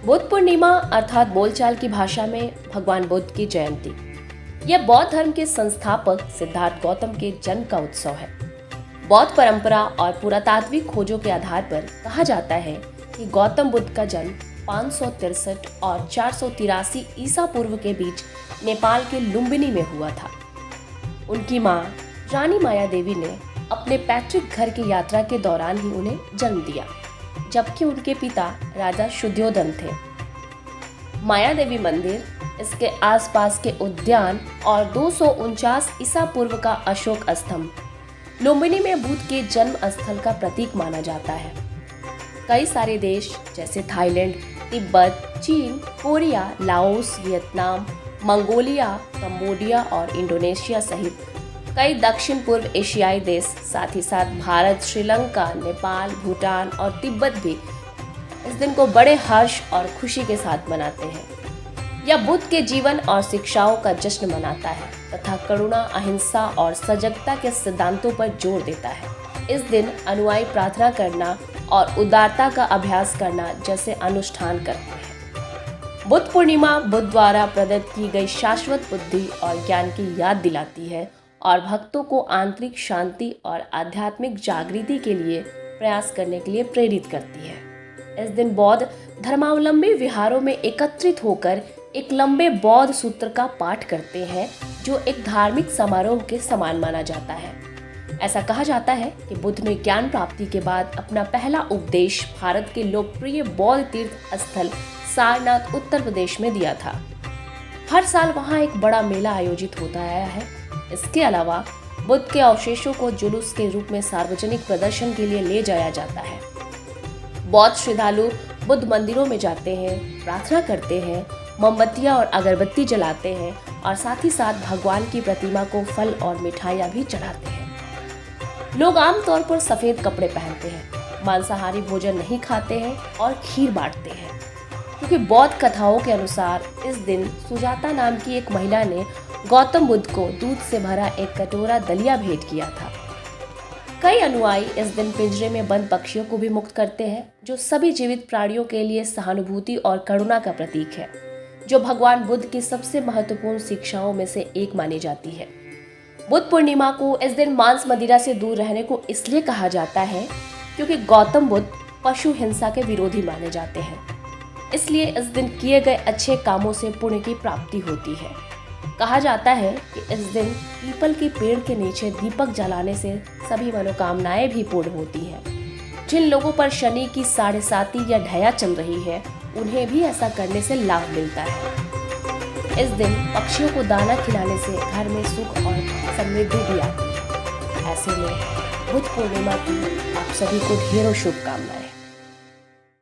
बुद्ध पूर्णिमा अर्थात बोलचाल की भाषा में भगवान बुद्ध की जयंती। यह बौद्ध धर्म के संस्थापक सिद्धार्थ गौतम के जन्म का उत्सव है। बौद्ध परंपरा और पुरातात्विक खोजों के आधार पर कहा जाता है कि गौतम बुद्ध का जन्म 563 और 483 ईसा पूर्व के बीच नेपाल के लुम्बिनी में हुआ था। उनकी मां रानी माया देवी ने अपने पैतृक घर की यात्रा के दौरान ही उन्हें जन्म दिया, जबकि उनके पिता राजा शुद्धोधन थे। माया देवी मंदिर, इसके आसपास के उद्यान और 249 ईसा पूर्व का अशोक स्तंभ लुम्बिनी में बुद्ध के जन्म स्थल का प्रतीक माना जाता है। कई सारे देश जैसे थाईलैंड, तिब्बत, चीन, Korea, Laos, Vietnam, Mongolia, Cambodia और इंडोनेशिया सहित कई दक्षिण पूर्व एशियाई देश, साथ ही साथ भारत, श्रीलंका, नेपाल, भूटान और तिब्बत भी इस दिन को बड़े हर्ष और खुशी के साथ मनाते हैं। यह बुद्ध के जीवन और शिक्षाओं का जश्न मनाता है तथा करुणा, अहिंसा और सजगता के सिद्धांतों पर जोर देता है। इस दिन अनुयायी प्रार्थना करना और उदारता का अभ्यास करना जैसे अनुष्ठान करते हैं। बुद्ध पूर्णिमा बुद्ध द्वारा प्रदत्त की गई शाश्वत बुद्धि और ज्ञान की याद दिलाती है और भक्तों को आंतरिक शांति और आध्यात्मिक जागृति के लिए प्रयास करने के लिए प्रेरित करती है। इस दिन बौद्ध धर्मावलंबी विहारों में एकत्रित होकर एक लंबे बौद्ध सूत्र का पाठ करते हैं, जो एक धार्मिक समारोह के समान माना जाता है। ऐसा कहा जाता है कि बुद्ध ने ज्ञान प्राप्ति के बाद अपना पहला उपदेश भारत के लोकप्रिय बौद्ध तीर्थ स्थल सारनाथ, उत्तर प्रदेश में दिया था। हर साल वहाँ एक बड़ा मेला आयोजित होता आया है। इसके अलावा बुद्ध के अवशेषों को जुलूस के रूप में सार्वजनिक प्रदर्शन के लिए ले जाया जाता है। बौद्ध श्रद्धालु बुद्ध मंदिरों में जाते हैं, प्रार्थना करते हैं, मोमबत्तियां और अगरबत्ती जलाते हैं और साथ ही साथ भगवान की प्रतिमा को फल और मिठाइयां भी चढ़ाते हैं। लोग आमतौर पर सफेद कपड़े पहनते हैं, मांसाहारी भोजन नहीं खाते हैं और खीर बांटते हैं, क्योंकि बौद्ध कथाओं के अनुसार इस दिन सुजाता नाम की एक महिला ने गौतम बुद्ध को दूध से भरा एक कटोरा दलिया भेंट किया था। कई अनुयायी इस दिन पिंजरे में बंद पक्षियों को भी मुक्त करते हैं, जो सभी जीवित प्राणियों के लिए सहानुभूति और करुणा का प्रतीक है, जो भगवान बुद्ध की सबसे महत्वपूर्ण शिक्षाओं में से एक मानी जाती है। बुद्ध पूर्णिमा को इस दिन मांस मदिरा से दूर रहने को इसलिए कहा जाता है क्योंकि गौतम बुद्ध पशु हिंसा के विरोधी माने जाते हैं। इसलिए इस दिन किए गए अच्छे कामों से पुण्य की प्राप्ति होती है। कहा जाता है कि इस दिन पीपल के पेड़ के नीचे दीपक जलाने से सभी मनोकामनाएं भी पूर्ण होती हैं। जिन लोगों पर शनि की 7.5 या ढैया चल रही है, उन्हें भी ऐसा करने से लाभ मिलता है। इस दिन पक्षियों को दाना खिलाने से घर में सुख और समृद्धि भी आती है। ऐसे में बुद्ध पूर्णिमा की आप सभी को ढेरों शुभकामनाएं।